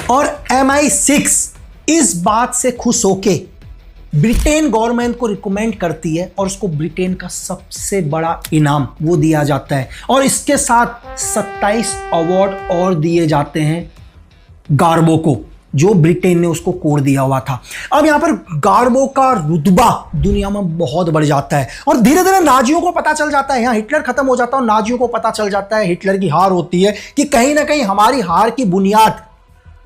और MI6 इस बात से खुश होके ब्रिटेन गवर्नमेंट को रिकमेंड करती है और उसको ब्रिटेन का सबसे बड़ा इनाम वो दिया जाता है और इसके साथ 27 अवार्ड और दिए जाते हैं गार्बो को, जो ब्रिटेन ने उसको कोड दिया हुआ था। अब यहां पर गार्बो का रुतबा दुनिया में बहुत बढ़ जाता है और धीरे धीरे नाजियों को पता चल जाता है, यहां हिटलर खत्म हो जाता है और नाजियों को पता चल जाता है, हिटलर की हार होती है कि कहीं ना कहीं हमारी हार की बुनियाद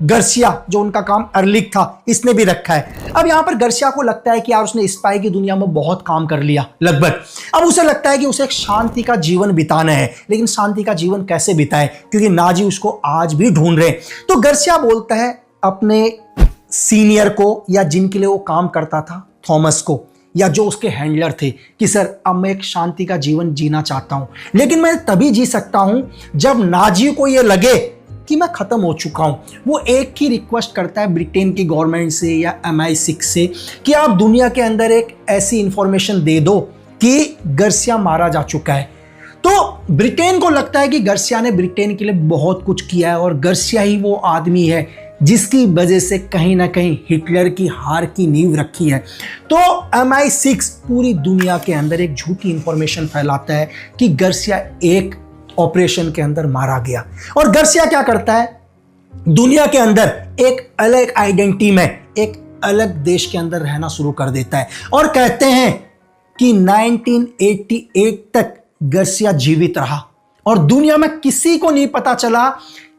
गर्सिया, जो उनका काम अर्लिक था, इसने भी रखा है। अब यहां पर गर्सिया को लगता है कि यार उसने स्पाई की दुनिया में बहुत काम कर लिया लगभग, अब उसे लगता है कि उसे एक शांति का जीवन बिताना है, लेकिन शांति का जीवन कैसे बिताए क्योंकि नाजी उसको आज भी ढूंढ रहे हैं। तो गर्सिया बोलता है अपने सीनियर को या जिनके लिए वो काम करता था, थॉमस को, या जो उसके हैंडलर थे कि सर अब मैं एक शांति का जीवन जीना चाहता हूं, लेकिन मैं तभी जी सकता हूं जब नाजी को ये लगे कि मैं खत्म हो चुका हूं। वो एक ही रिक्वेस्ट करता है ब्रिटेन की गवर्नमेंट से या MI6 से कि आप दुनिया के अंदर एक ऐसी इंफॉर्मेशन दे दो कि गर्सिया मारा जा चुका है। तो ब्रिटेन को लगता है कि गर्सिया ने ब्रिटेन के लिए बहुत कुछ किया है और गर्सिया ही वो आदमी है जिसकी वजह से कहीं ना कहीं हिटलर की हार की नींव रखी है। तो MI6 पूरी दुनिया के अंदर एक झूठी इंफॉर्मेशन फैलाता है कि गर्सिया एक ऑपरेशन के अंदर मारा गया और गर्सिया क्या करता है, दुनिया के अंदर एक अलग आइडेंटिटी में एक अलग देश के अंदर रहना शुरू कर देता है और कहते हैं कि 1988 तक गर्सिया जीवित रहा और दुनिया में किसी को नहीं पता चला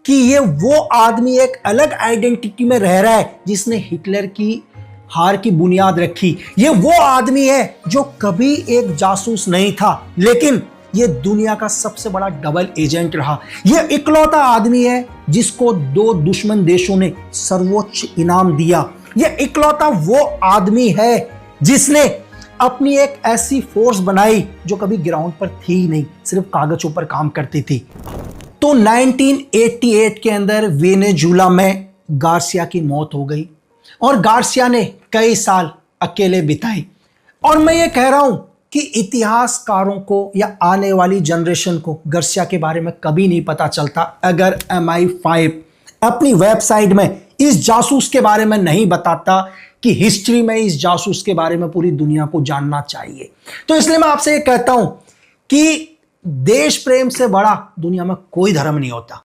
कि ये वो आदमी एक अलग आइडेंटिटी में रह रहा है जिसने हिटलर की हार की बुनियाद रखी। ये वो आदमी है जो कभी एक जासूस नहीं था, लेकिन ये दुनिया का सबसे बड़ा डबल एजेंट रहा। ये इकलौता आदमी है जिसको 2 दुश्मन देशों ने सर्वोच्च इनाम दिया। ये इकलौता वो आदमी है जिसने अपनी एक ऐसी फोर्स बनाई जो कभी ग्राउंड पर थी ही नहीं, सिर्फ कागजों पर काम करती थी। तो 1988 के अंदर वेनेजुला में गार्सिया की मौत हो गई और गार्सिया ने कई साल अकेले बिताए। और मैं ये कह रहा हूं कि इतिहासकारों को या आने वाली जनरेशन को गर्सिया के बारे में कभी नहीं पता चलता अगर MI5 अपनी वेबसाइट में इस जासूस के बारे में नहीं बताता कि हिस्ट्री में इस जासूस के बारे में पूरी दुनिया को जानना चाहिए। तो इसलिए मैं आपसे ये कहता हूं कि देश प्रेम से बड़ा दुनिया में कोई धर्म नहीं होता।